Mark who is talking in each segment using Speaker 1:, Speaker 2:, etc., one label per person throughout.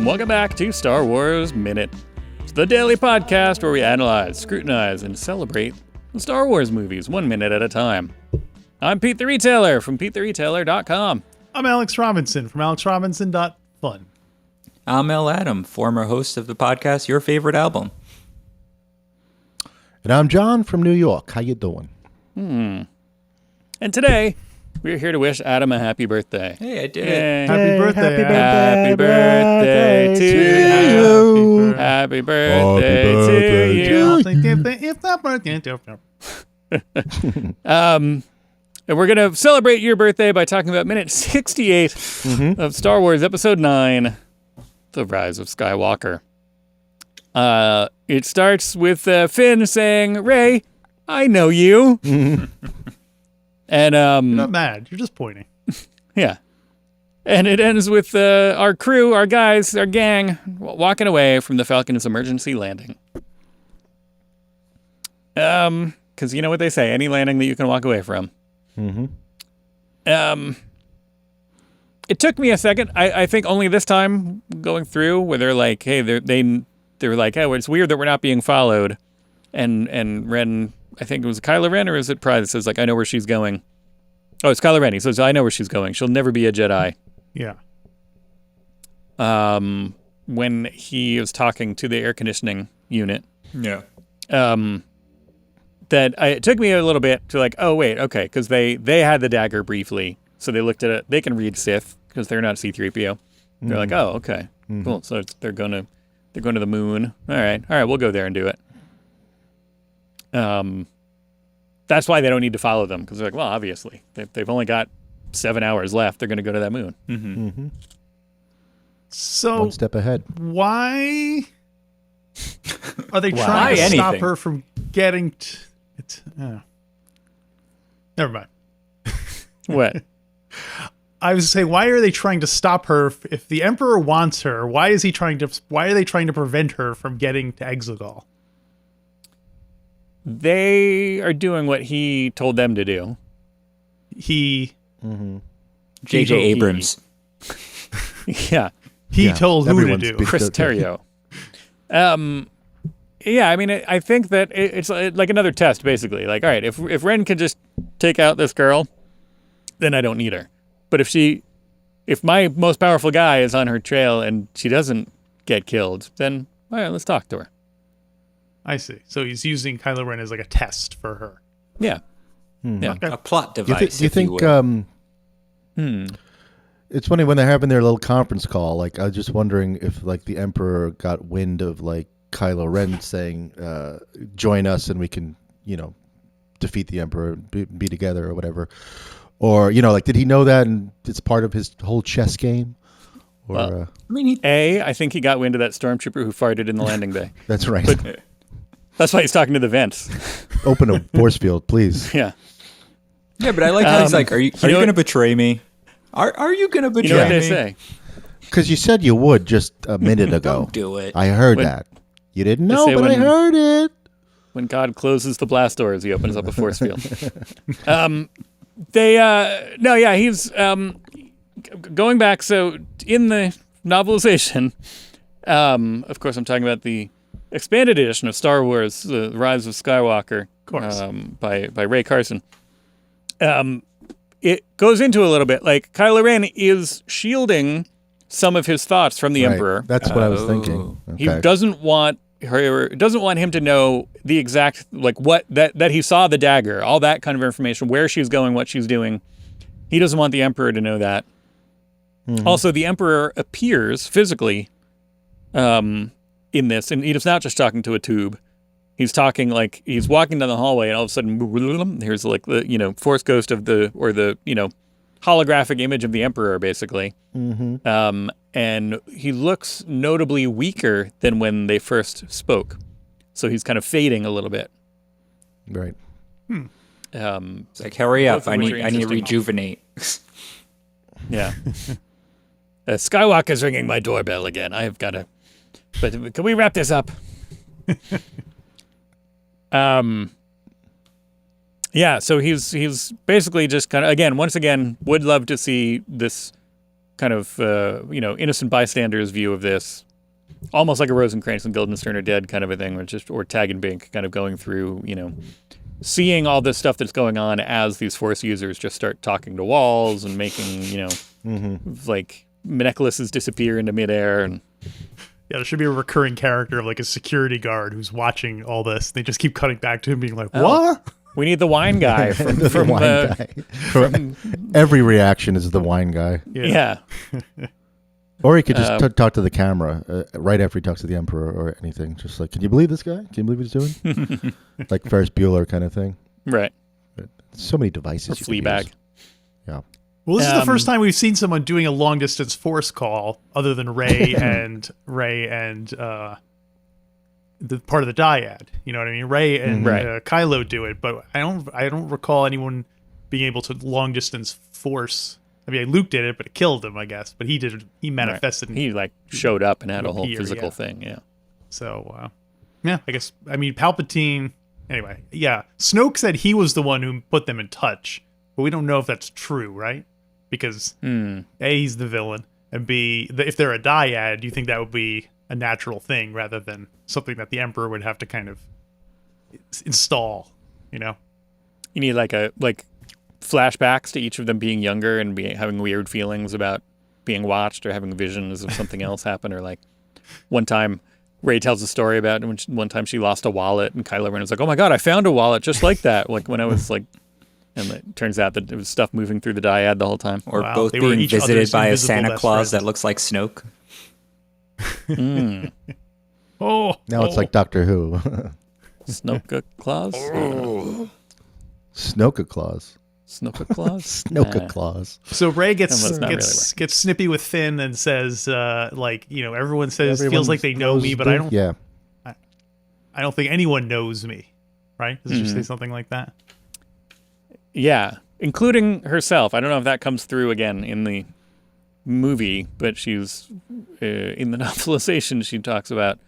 Speaker 1: Welcome back to Star Wars Minute. It's the daily podcast where we analyze, scrutinize, and celebrate the Star Wars movies 1 minute at a time. I'm Pete the Retailer from PeteTheRetailer.com.
Speaker 2: I'm Alex Robinson from AlexRobinson.fun.
Speaker 3: I'm L. Adam, former host of the podcast Your Favorite Album.
Speaker 4: And I'm John from New York. How you doing?
Speaker 1: And today, we're here to wish Adam a happy birthday.
Speaker 3: Hey, I did
Speaker 1: Yay.
Speaker 3: it.
Speaker 2: Happy birthday,
Speaker 1: Happy birthday to you. Happy birthday to you. And we're going to celebrate your birthday by talking about minute 68 of Star Wars Episode 9, The Rise of Skywalker. It starts with Finn saying, "Rey, I know you." And
Speaker 2: You're not mad. You're just pointing.
Speaker 1: yeah. And it ends with our crew, our guys, our gang walking away from the Falcon's emergency landing. Because you know what they say, any landing that you can walk away from. It took me a second. I think only this time going through where they're like, hey, they're like, oh, it's weird that we're not being followed. And Ren, I think it was Kylo Ren, or is it Pride that says, like, I know where she's going? Oh, it's Kylo Ren. He says, I know where she's going. She'll never be a Jedi.
Speaker 2: Yeah.
Speaker 1: When he was talking to the air conditioning unit.
Speaker 3: Yeah.
Speaker 1: It took me a little bit to like, oh, wait, okay, because they had the dagger briefly. So they looked at it. They can read Sith because they're not C-3PO. They're like, oh, okay, cool. So they're going to the moon. All right, we'll go there and do it. That's why they don't need to follow them, because they're like, well, obviously they've only got 7 hours left. They're going to go to that moon.
Speaker 2: So
Speaker 4: One step ahead.
Speaker 2: why are they trying to stop her from getting never mind.
Speaker 1: What?
Speaker 2: I was saying, why are they trying to stop her if the Emperor wants her? Why are they trying to prevent her from getting to Exegol?
Speaker 1: They are doing what he told them to do.
Speaker 2: He
Speaker 3: J.J. Abrams.
Speaker 1: Yeah.
Speaker 2: He told who to
Speaker 4: everyone's
Speaker 2: do.
Speaker 4: big-
Speaker 1: Chris Terrio. Yeah, I mean, I think that it's like another test, basically. Like, all right, if Ren can just take out this girl, then I don't need her. But if my most powerful guy is on her trail and she doesn't get killed, then all right, let's talk to her.
Speaker 2: I see. So he's using Kylo Ren as like a test for her.
Speaker 1: Yeah. Yeah.
Speaker 2: Okay.
Speaker 3: A plot
Speaker 4: Do
Speaker 3: device,
Speaker 4: you think? It's funny when they're having their little conference call. Like, I was just wondering if, like, the Emperor got wind of, like, Kylo Ren saying, "Join us, and we can, defeat the Emperor, be together, or whatever." Or, like, did he know that, and it's part of his whole chess game? Or
Speaker 1: I think he got wind of that stormtrooper who farted in the landing bay.
Speaker 4: that's right.
Speaker 1: But that's why he's talking to the vents.
Speaker 4: Open a force field, please.
Speaker 1: Yeah.
Speaker 3: Yeah, but I like how he's like, are you going to betray me? Are you going to betray
Speaker 1: You know what
Speaker 3: me?
Speaker 1: they say?
Speaker 4: Because you said you would just a minute ago.
Speaker 3: Don't do it.
Speaker 4: I heard that. You didn't know,
Speaker 1: say
Speaker 4: but I heard it.
Speaker 1: When God closes the blast doors, he opens up a force field. He's going back. So in the novelization, of course, I'm talking about the expanded edition of Star Wars: The Rise of Skywalker,
Speaker 2: Of course.
Speaker 1: by Ray Carson. It goes into a little bit like Kylo Ren is shielding some of his thoughts from the
Speaker 4: Right.
Speaker 1: Emperor.
Speaker 4: That's what I was thinking.
Speaker 1: He
Speaker 4: Okay.
Speaker 1: doesn't want him to know the exact, like, what that he saw the dagger, all that kind of information, where she's going, what she's doing. He doesn't want the Emperor to know that. Also, the Emperor appears physically in this, and he's not just talking to a tube. He's talking like he's walking down the hallway, and all of a sudden, there's like the Force ghost of the holographic image of the Emperor, basically. And he looks notably weaker than when they first spoke. So he's kind of fading a little bit.
Speaker 4: Right.
Speaker 3: It's like, hurry up.
Speaker 1: Both
Speaker 3: I
Speaker 1: of which
Speaker 3: need
Speaker 1: are
Speaker 3: to
Speaker 1: interesting.
Speaker 3: rejuvenate.
Speaker 1: Yeah. Skywalker's ringing my doorbell again. I have got to... But can we wrap this up? Yeah, so he's basically just kind of, once again, would love to see this kind of innocent bystanders view of this, almost like a Rosencrantz and Guildenstern are dead kind of a thing, or Tag and Bink kind of going through, seeing all this stuff that's going on as these Force users just start talking to walls and making, like necklaces disappear into midair. And
Speaker 2: yeah, there should be a recurring character of like a security guard who's watching all this. They just keep cutting back to him being like, what?
Speaker 1: We need the wine guy from
Speaker 4: wine guy. Every reaction is the wine guy.
Speaker 1: Yeah.
Speaker 4: Or he could just talk to the camera right after he talks to the Emperor or anything. Just like, can you believe this guy? Can you believe what he's doing? Like Ferris Bueller kind of thing.
Speaker 1: Right.
Speaker 4: But so many devices.
Speaker 1: Or Fleabag.
Speaker 4: Yeah.
Speaker 2: Well, this is the first time we've seen someone doing a long distance Force call other than Rey and the part of the dyad. You know what I mean? Rey and Kylo do it, but I don't recall anyone being able to long distance Force. I mean, Luke did it, but it killed him, I guess. But he did it. He manifested.
Speaker 1: Right. He like showed up and had a whole physical thing. Yeah.
Speaker 2: So, I guess. I mean, Palpatine. Anyway, yeah. Snoke said he was the one who put them in touch, but we don't know if that's true, right? Because A, he's the villain, and B, if they're a dyad, you think that would be a natural thing rather than something that the Emperor would have to kind of install. You
Speaker 1: need like flashbacks to each of them being younger and having weird feelings about being watched or having visions of something else happen. Or like one time Rey tells a story about when one time she lost a wallet and Kylo Ren was like, oh my God, I found a wallet just like that. Like when I was like, and it turns out that it was stuff moving through the dyad the whole time.
Speaker 3: Or both being visited by a Santa Claus that looks like Snoke.
Speaker 4: Now it's like Doctor Who.
Speaker 1: Snoke Claus?
Speaker 4: Snoke Claus.
Speaker 1: Snoke Claus?
Speaker 4: Snoke Claus.
Speaker 2: So Rey gets snippy with Finn and says, everyone says feels like they know me, but I don't.
Speaker 4: Yeah.
Speaker 2: I don't think anyone knows me. Right? Does she say something like that?
Speaker 1: Yeah, including herself. I don't know if that comes through again in the movie, but she's in the novelization. She talks about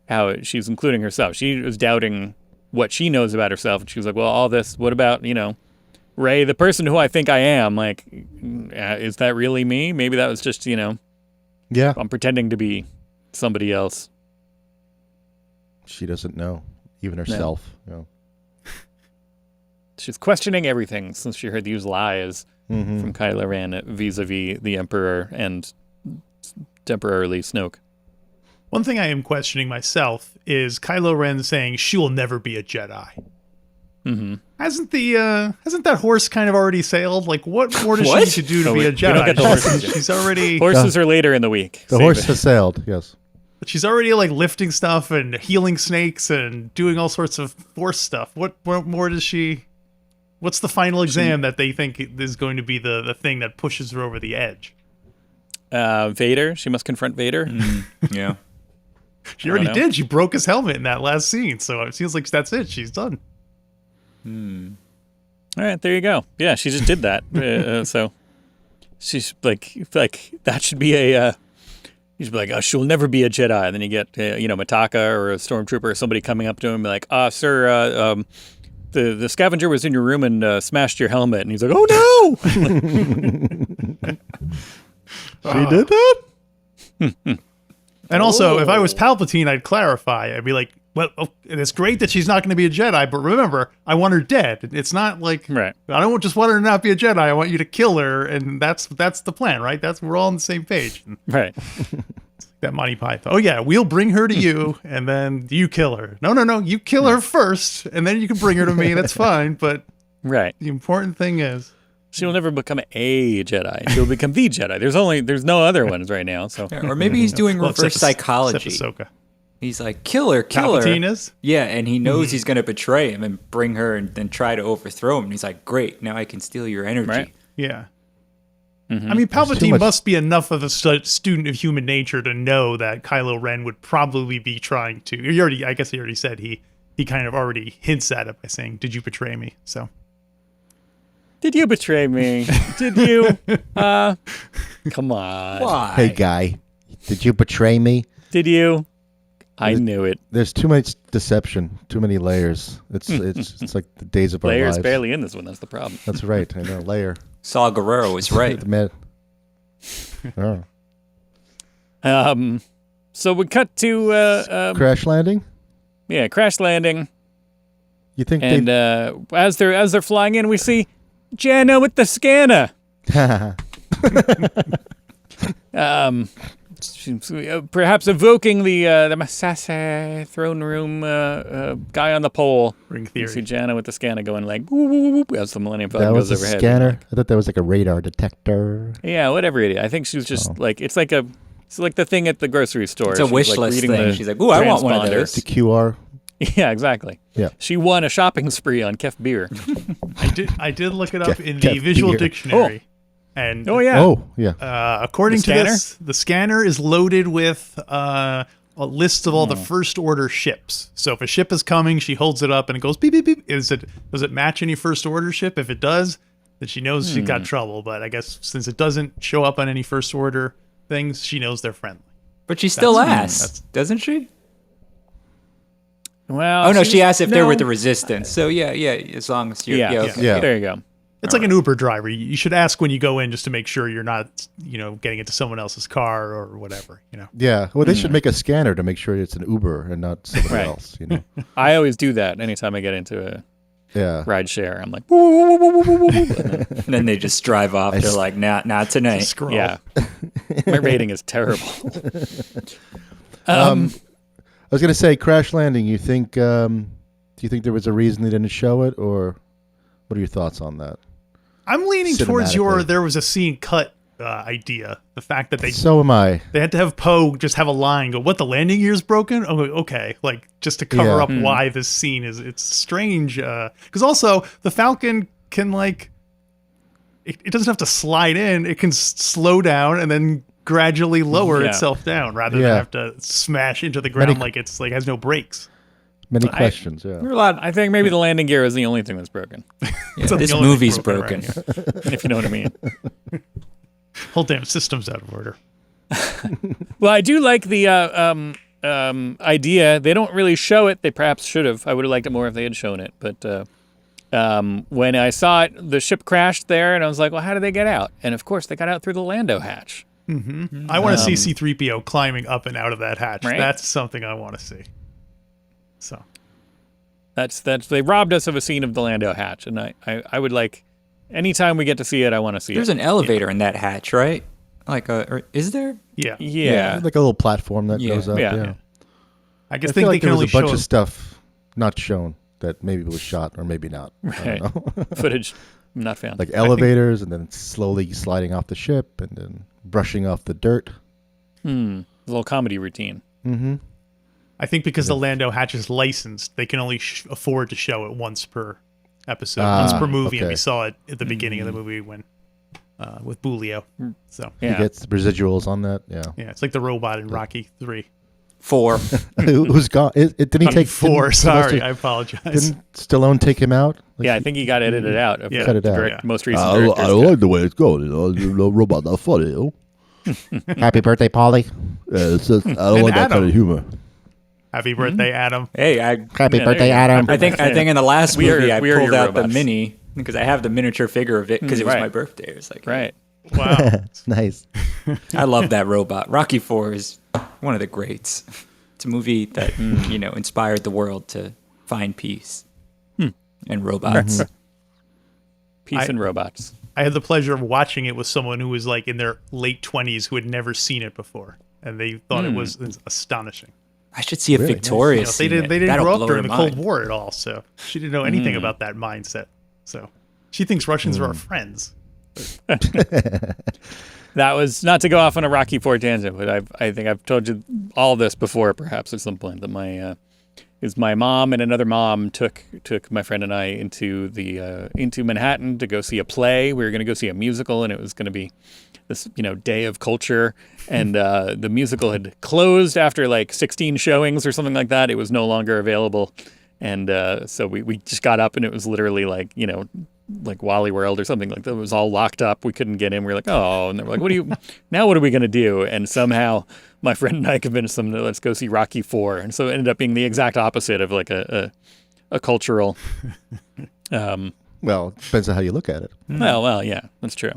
Speaker 1: how she's including herself. She was doubting what she knows about herself, and she was like, "Well, all this. What about Rey, the person who I think I am? Like, is that really me? Maybe that was just
Speaker 4: Yeah.
Speaker 1: I'm pretending to be somebody else."
Speaker 4: She doesn't know, even herself.
Speaker 1: No. She's questioning everything since she heard these lies from Kylo Ren vis-a-vis the Emperor and temporarily Snoke.
Speaker 2: One thing I am questioning myself is Kylo Ren saying she will never be a Jedi. Mm-hmm. Hasn't that horse kind of already sailed? Like, what more does she need to do to be a Jedi?
Speaker 1: We don't get the horses
Speaker 2: She's already
Speaker 1: horses are later in the week.
Speaker 4: The horse has sailed. Yes.
Speaker 2: She's already like lifting stuff and healing snakes and doing all sorts of Force stuff. What more does she? What's the final exam that they think is going to be the thing that pushes her over the edge?
Speaker 1: Vader. She must confront Vader.
Speaker 3: Yeah.
Speaker 2: She already did. She broke his helmet in that last scene. So it seems like that's it. She's done.
Speaker 1: All right, there you go. Yeah, she just did that. So she's like that should be a. You should be like, oh, she'll never be a Jedi. And then you get, Mitaka or a stormtrooper or somebody coming up to him and be like, sir, the scavenger was in your room and smashed your helmet. And he's like, oh, no!
Speaker 4: She did that?
Speaker 2: And also, if I was Palpatine, I'd clarify. I'd be like, well, it's great that she's not going to be a Jedi, but remember, I want her dead. It's not like,
Speaker 1: right.
Speaker 2: I don't just want her to not be a Jedi. I want you to kill her, and that's the plan, right? We're all on the same page.
Speaker 1: Right.
Speaker 2: That Monty Python. Oh, yeah, we'll bring her to you, and then you kill her. No, you kill her first, and then you can bring her to me. That's fine, but
Speaker 1: right.
Speaker 2: The important thing is...
Speaker 1: She will never become a Jedi. She'll become the Jedi. There's no other ones right now. So,
Speaker 3: or maybe he's doing reverse psychology. He's like, kill her.
Speaker 2: Palpatine is?
Speaker 3: Yeah, and he knows he's going to betray him and bring her and then try to overthrow him. And he's like, great, now I can steal your energy.
Speaker 1: Right.
Speaker 2: Yeah. Mm-hmm. I mean, Palpatine must be enough of a student of human nature to know that Kylo Ren would probably be trying to... I guess he already said he kind of already hints at it by saying, did you betray me? So...
Speaker 1: Did you betray me? Did you? Come on.
Speaker 3: Why?
Speaker 4: Hey, guy. Did you betray me?
Speaker 1: Did you? I knew it.
Speaker 4: There's too much deception, too many layers. It's like the days of our lives.
Speaker 1: Layers barely in this one. That's the problem.
Speaker 4: That's right. I know. Layer.
Speaker 3: Saw Guerrero was right.
Speaker 4: Oh.
Speaker 1: So we cut to
Speaker 4: Crash landing.
Speaker 1: crash landing,
Speaker 4: You think
Speaker 1: and as they're flying in, we see Jana with the scanner. Perhaps evoking the Masasa throne room guy on the pole.
Speaker 2: Ring
Speaker 1: You see
Speaker 2: theory.
Speaker 1: Jana with the scanner going like whoop, whoop, whoop, as the Millennium
Speaker 4: that
Speaker 1: Falcon
Speaker 4: was
Speaker 1: goes
Speaker 4: a
Speaker 1: overhead.
Speaker 4: scanner? I thought that was like a radar detector.
Speaker 1: Yeah, whatever it is. I think she was just like it's like the thing at the grocery store.
Speaker 3: It's a
Speaker 1: She's,
Speaker 3: wish
Speaker 1: like,
Speaker 3: list
Speaker 1: reading
Speaker 3: thing.
Speaker 1: the
Speaker 3: She's like, ooh, I want one of
Speaker 1: transponder.
Speaker 3: those.
Speaker 4: The QR.
Speaker 1: Yeah, exactly.
Speaker 4: Yeah.
Speaker 1: She won a shopping spree on Kef Bir.
Speaker 2: I did look it up in the
Speaker 4: Kef
Speaker 2: visual
Speaker 4: Bir.
Speaker 2: dictionary. And
Speaker 1: Oh yeah.
Speaker 4: Oh, yeah.
Speaker 2: according
Speaker 1: The
Speaker 2: to
Speaker 1: scanner?
Speaker 2: this, the scanner is loaded with a list of all the first order ships. So if a ship is coming, she holds it up and it goes beep beep beep. Does it match any first order ship? If it does, then she knows she got trouble. But I guess since it doesn't show up on any first order things, she knows they're friendly.
Speaker 3: But she still
Speaker 2: That's-
Speaker 3: asks, doesn't she?
Speaker 1: Well.
Speaker 3: Oh no, she asked if they're
Speaker 1: no.
Speaker 3: with the resistance. So yeah, as long as you're
Speaker 1: Yeah.
Speaker 3: okay.
Speaker 4: Yeah.
Speaker 1: There you go.
Speaker 2: It's like an Uber driver. You should ask when you go in just to make sure you're not, getting into someone else's car or whatever.
Speaker 4: Yeah. Well, they should make a scanner to make sure it's an Uber and not somebody
Speaker 1: Right.
Speaker 4: else.
Speaker 1: I always do that anytime I get into a
Speaker 4: Yeah.
Speaker 1: ride share. I'm like, woo, woo, woo, woo, woo, woo, woo. And then,
Speaker 3: And then they just drive off. They're like, not tonight.
Speaker 2: Scroll.
Speaker 1: yeah. My rating is terrible.
Speaker 4: I was gonna say crash landing. You think? Do you think there was a reason they didn't show it, or what are your thoughts on that?
Speaker 2: I'm leaning towards your
Speaker 4: Cinematically.
Speaker 2: there was a scene cut idea. The fact that they
Speaker 4: So am I.
Speaker 2: had to have Poe just have a line go, "What, the landing gear's broken?" Oh, okay, like just to cover
Speaker 4: Yeah.
Speaker 2: up why this scene it's strange. Because also the Falcon can it doesn't have to slide in; it can slow down and then gradually lower
Speaker 1: Yeah.
Speaker 2: itself down rather
Speaker 4: Yeah.
Speaker 2: than have to smash into the ground
Speaker 4: Many-
Speaker 2: like it's like has no brakes.
Speaker 4: Many questions. Yeah.
Speaker 3: There are a lot.
Speaker 1: I think maybe the landing gear is the only thing that's broken,
Speaker 3: Yeah,
Speaker 2: So
Speaker 3: this
Speaker 2: the only
Speaker 3: movie's
Speaker 2: thing
Speaker 3: broken.
Speaker 2: right
Speaker 1: if you know what I mean.
Speaker 2: Whole damn system's out of order.
Speaker 1: Well, I do like the idea. They don't really show it. They perhaps should have. I would have liked it more if they had shown it. But when I saw it, the ship crashed there, and I was like, well, how did they get out? And of course, they got out through the Lando hatch.
Speaker 2: I want to see C-3PO climbing up and out of that hatch.
Speaker 1: Right?
Speaker 2: That's something I want to see. So
Speaker 1: That's they robbed us of a scene of the Lando hatch, and I would like anytime we get to see it, I want to see
Speaker 3: There's
Speaker 1: it.
Speaker 3: an elevator in that hatch, right? Like, or is there?
Speaker 2: yeah,
Speaker 1: Yeah.
Speaker 4: Like a little platform that
Speaker 3: Yeah.
Speaker 4: goes up.
Speaker 1: Yeah.
Speaker 4: Yeah.
Speaker 2: I
Speaker 4: I
Speaker 2: guess
Speaker 4: feel
Speaker 2: they
Speaker 4: like
Speaker 2: can
Speaker 4: there was
Speaker 2: only
Speaker 4: a bunch
Speaker 2: show
Speaker 4: of stuff not shown that maybe was shot or maybe not. I
Speaker 1: Right.
Speaker 4: don't know.
Speaker 1: Footage not found.
Speaker 4: Like elevators and then slowly sliding off the ship and then brushing off the dirt.
Speaker 1: A little comedy routine.
Speaker 4: Mm-hmm.
Speaker 2: I think because the Lando hatch is licensed, they can only afford to show it once per episode, once per movie, and
Speaker 4: okay.
Speaker 2: we saw it at the beginning of the movie when with Bulio. So
Speaker 4: He
Speaker 1: Yeah.
Speaker 4: gets residuals on that. Yeah.
Speaker 2: yeah, it's like the robot in Rocky 3.
Speaker 3: 4.
Speaker 4: Who's gone? Didn't he take
Speaker 2: 4,
Speaker 4: didn't
Speaker 2: sorry,
Speaker 4: Sylvester-
Speaker 2: I apologize.
Speaker 4: Didn't Stallone take him out? Like,
Speaker 1: Yeah, I think he got edited out of
Speaker 2: Yeah.
Speaker 1: the
Speaker 4: Cut it out.
Speaker 1: direct,
Speaker 2: Yeah.
Speaker 1: most recent director's cut.
Speaker 5: the way it's going. The robot not funny.
Speaker 4: Happy birthday, Polly.
Speaker 5: It's just, I
Speaker 2: And
Speaker 5: don't like that
Speaker 2: Adam.
Speaker 5: kind of humor.
Speaker 2: Happy birthday, Adam.
Speaker 3: Hey,
Speaker 4: Happy
Speaker 1: Yeah, there
Speaker 4: birthday,
Speaker 1: you go.
Speaker 4: Adam.
Speaker 3: I think in the last
Speaker 1: We are-
Speaker 3: movie I
Speaker 1: we are
Speaker 3: pulled
Speaker 1: your
Speaker 3: out the
Speaker 1: robots.
Speaker 3: mini because I have the miniature figure of it because it was
Speaker 1: Right.
Speaker 3: my birthday. It was like,
Speaker 1: Right.
Speaker 2: Wow.
Speaker 4: Nice.
Speaker 3: I love that robot. Rocky 4 is one of the greats. It's a movie that inspired the world to find peace and robots.
Speaker 1: Peace and robots.
Speaker 2: I had the pleasure of watching it with someone who was like in their late 20s who had never seen it before, and they thought it was astonishing.
Speaker 3: I should see a
Speaker 4: Really?
Speaker 3: Victoria
Speaker 2: You know,
Speaker 3: scene.
Speaker 2: they didn't
Speaker 3: That'll
Speaker 2: grow
Speaker 3: blow
Speaker 2: up during
Speaker 3: her
Speaker 2: the Cold
Speaker 3: mind.
Speaker 2: War at all, so she didn't know anything about that mindset. So she thinks Russians are our friends.
Speaker 1: That was not to go off on a Rocky Four tangent, but I think I've told you all this before, perhaps at some point, that my mom and another mom took my friend and I into Manhattan to go see a play. We were going to go see a musical, and it was going to be this day of culture, and the musical had closed after like 16 showings or something like that. It was no longer available, and so we just got up, and it was literally like Wally World or something like that. It was all locked up. We couldn't get in. We were like, oh, and they were like, what are we going to do? And somehow my friend and I convinced them to let's go see Rocky 4. And so it ended up being the exact opposite of like a cultural,
Speaker 4: Well, it depends on how you look at it.
Speaker 1: well, yeah, that's true.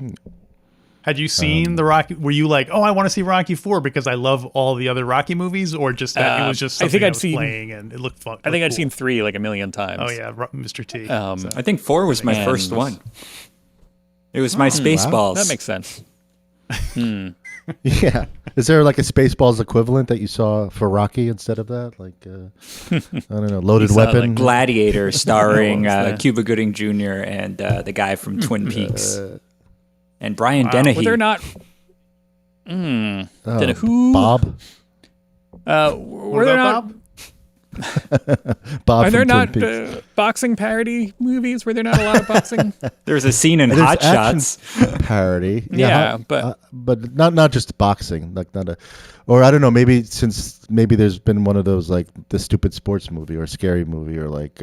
Speaker 2: Had you seen the Rocky? Were you like, oh, I want to see Rocky 4 because I love all the other Rocky movies, or just that it was just something that was playing and it looked fun?
Speaker 1: I think I'd seen 3 like a million times.
Speaker 2: Oh yeah, Mr. T.
Speaker 3: I think 4 was my first one. It was my Spaceballs.
Speaker 1: That makes sense.
Speaker 4: Yeah. Is there like a Spaceballs equivalent that you saw for Rocky instead of that? Like, I don't know, Loaded
Speaker 1: saw,
Speaker 4: Weapon?
Speaker 1: like,
Speaker 3: Gladiator, starring
Speaker 1: What was that?
Speaker 3: Cuba Gooding Jr. and the guy from Twin Peaks, and Brian Dennehy.
Speaker 1: Well, they're not. Did who?
Speaker 4: Bob?
Speaker 1: Were there not?
Speaker 4: Bob
Speaker 1: Are there
Speaker 4: from
Speaker 1: not
Speaker 4: Twin Peaks.
Speaker 1: boxing parody movies? Were there not a lot of boxing?
Speaker 3: There's a scene in
Speaker 4: There's
Speaker 3: Hot
Speaker 4: action
Speaker 3: Shots.
Speaker 4: parody.
Speaker 1: Yeah, but
Speaker 4: not just boxing. Like not a, or I don't know. Maybe there's been one of those like the stupid sports movie or scary movie or like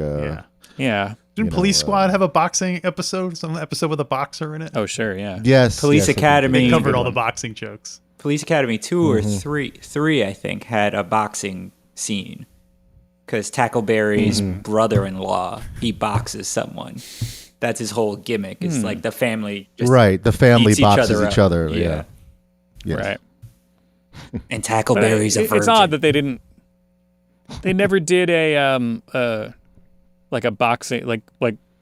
Speaker 1: yeah.
Speaker 2: Didn't Police Squad have a boxing episode? Some episode with a boxer in it?
Speaker 1: Oh sure, yeah.
Speaker 4: yes,
Speaker 3: Police
Speaker 4: yes,
Speaker 3: Academy.
Speaker 2: They covered all the boxing jokes.
Speaker 3: Police Academy 2 or 3, I think, had a boxing scene. Because Tackleberry's brother-in-law, he boxes someone. That's his whole gimmick. It's like the family just
Speaker 4: Right, the family
Speaker 3: beats
Speaker 4: boxes
Speaker 3: up.
Speaker 4: each other. Yeah. Yes.
Speaker 1: Right.
Speaker 3: And
Speaker 1: But
Speaker 3: Tackleberry's a virgin.
Speaker 1: it's odd that they didn't. They never did a like a boxing like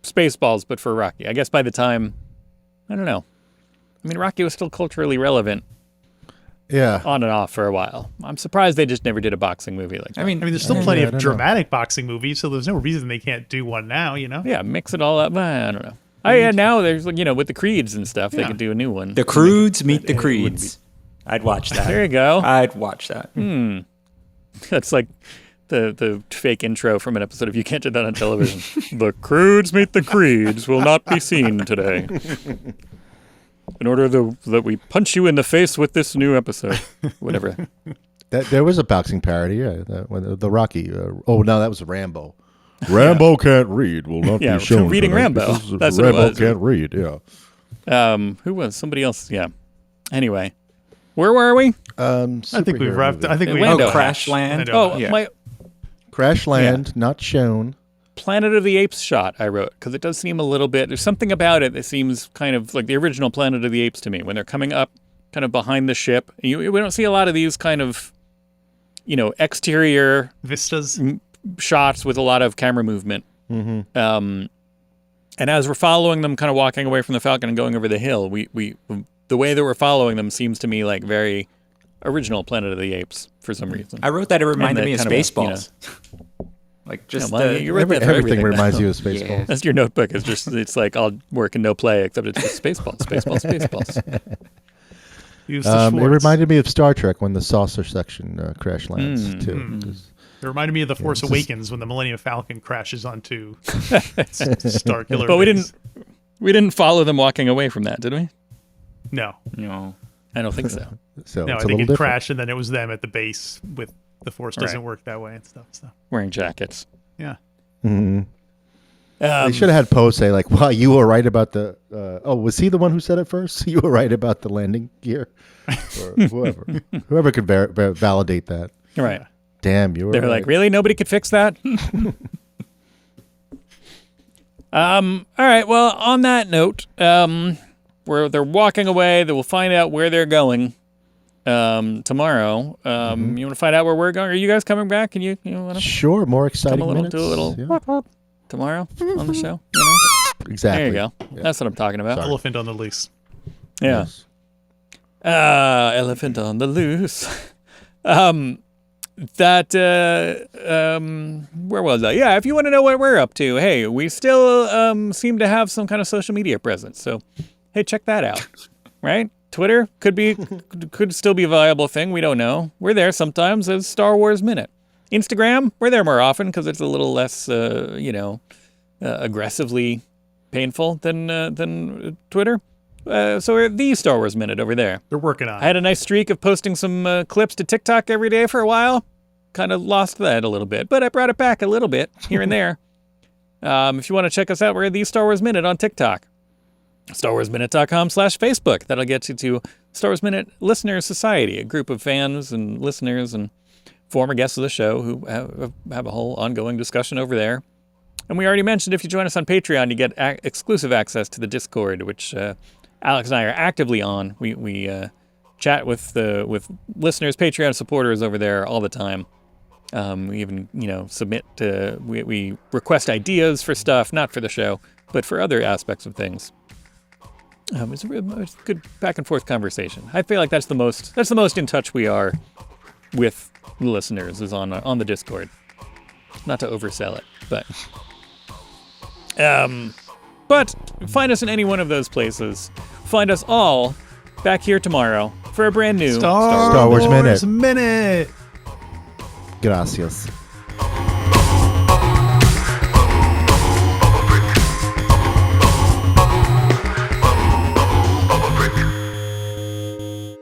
Speaker 1: Spaceballs, but for Rocky. I guess by the time, I don't know. I mean, Rocky was still culturally relevant
Speaker 4: Yeah.
Speaker 1: on and off for a while. I'm surprised they just never did a boxing movie like that.
Speaker 3: I mean,
Speaker 2: There's still plenty
Speaker 4: I
Speaker 2: of
Speaker 4: don't know.
Speaker 2: dramatic boxing movies, so there's no reason they can't do one now, you know?
Speaker 1: Yeah, mix it all up. I don't know. Yeah, now there's with the Creeds and stuff, they
Speaker 2: Yeah.
Speaker 1: could do a new one.
Speaker 3: the Croods meet the
Speaker 1: it wouldn't
Speaker 3: Creeds. I'd watch that.
Speaker 1: There you go.
Speaker 3: I'd watch that.
Speaker 1: That's like the fake intro from an episode of You Can't Do That on Television. The Croods meet the Creeds will not be seen today. In order that we punch you in the face with this new episode. Whatever.
Speaker 4: There was a boxing parody, yeah. The Rocky. No, that was Rambo. Rambo can't read. Will not
Speaker 1: Yeah,
Speaker 4: be shown.
Speaker 1: reading
Speaker 4: tonight
Speaker 1: Rambo.
Speaker 4: because
Speaker 1: That's what it
Speaker 4: Rambo
Speaker 1: was.
Speaker 4: can't read. Yeah.
Speaker 1: Who was? Somebody else. Yeah. Anyway. Where were we?
Speaker 2: I think we've
Speaker 4: superhero
Speaker 2: wrapped.
Speaker 4: movie.
Speaker 2: I think we
Speaker 1: Lando
Speaker 3: Crash
Speaker 1: Hatch.
Speaker 3: Land.
Speaker 1: Oh,
Speaker 3: Yeah.
Speaker 1: my
Speaker 4: Crash Land, not shown.
Speaker 1: Planet of the Apes shot I wrote, because it does seem a little bit, there's something about it that seems kind of like the original Planet of the Apes to me, when they're coming up kind of behind the ship. We don't see a lot of these kind of, exterior
Speaker 2: Vistas.
Speaker 1: shots with a lot of camera movement. And as we're following them, kind of walking away from the Falcon and going over the hill, we the way that we're following them seems to me like very original Planet of the Apes for some reason.
Speaker 3: I wrote that it reminded
Speaker 1: And
Speaker 3: me of
Speaker 1: that kind of,
Speaker 3: Spaceballs. Like just
Speaker 1: well,
Speaker 3: the,
Speaker 1: you wrote that for
Speaker 4: Everything reminds
Speaker 1: now.
Speaker 4: you of Spaceballs.
Speaker 3: Yeah.
Speaker 1: That's your notebook. It's like all work and no play, except it's just Spaceballs, Spaceballs, Spaceballs.
Speaker 2: Use the
Speaker 4: It
Speaker 2: Schwartz.
Speaker 4: reminded me of Star Trek when the saucer section crash lands too. 'Cause
Speaker 2: It reminded me of The Force Awakens when the Millennium Falcon crashes onto Starkiller.
Speaker 1: But we
Speaker 2: Base.
Speaker 1: didn't follow them walking away from that, did we?
Speaker 2: No,
Speaker 1: I don't think so.
Speaker 4: So
Speaker 2: no. I
Speaker 4: it's a
Speaker 2: think
Speaker 4: little
Speaker 2: it
Speaker 4: different.
Speaker 2: crashed, and then it was them at the base with the Force doesn't
Speaker 1: Right.
Speaker 2: work that way and stuff. So
Speaker 1: Wearing jackets.
Speaker 2: yeah,
Speaker 4: They should have had Poe say like, "Wow, you were right about the." Was he the one who said it first? You were right about the landing gear, or whoever could validate that.
Speaker 1: Right.
Speaker 4: Damn, you were.
Speaker 1: They were
Speaker 4: right.
Speaker 1: like, really? Nobody could fix that? All right. Well, on that note, where they're walking away, that we'll find out where they're going tomorrow. You want to find out where we're going? Are you guys coming back? Can you want to
Speaker 4: Sure, more exciting
Speaker 1: come a little,
Speaker 4: minutes.
Speaker 1: do a little
Speaker 4: Yeah,
Speaker 1: whoop, whoop tomorrow on the show?
Speaker 4: exactly.
Speaker 1: There you go. That's what I'm talking about.
Speaker 2: elephant on the loose.
Speaker 1: Yeah.
Speaker 4: Yes.
Speaker 1: Elephant on the loose. Where was I? Yeah, if you want to know what we're up to, hey, we still seem to have some kind of social media presence. So, hey, check that out. Right? Twitter could still be a viable thing. We don't know. We're there sometimes as Star Wars Minute. Instagram, we're there more often because it's a little less, aggressively painful than Twitter. So we're the Star Wars Minute over there.
Speaker 2: They're working on
Speaker 1: I
Speaker 2: it.
Speaker 1: had a nice streak of posting some clips to TikTok every day for a while. Kind of lost that a little bit, but I brought it back a little bit here and there. If you want to check us out, we're the Star Wars Minute on TikTok. StarWarsMinute.com/Facebook. That'll get you to Star Wars Minute Listeners Society, a group of fans and listeners and former guests of the show who have a whole ongoing discussion over there. And we already mentioned if you join us on Patreon, you get exclusive access to the Discord, which Alex and I are actively on. We chat with listeners, Patreon supporters over there all the time. We even submit we request ideas for stuff, not for the show, but for other aspects of things. It's a good back and forth conversation. I feel like that's the most in touch we are with the listeners is on the Discord. Not to oversell it, but find us in any one of those places. Find us all back here tomorrow for a brand new
Speaker 2: Star
Speaker 4: Wars Minute.
Speaker 2: Minute.
Speaker 4: Gracias.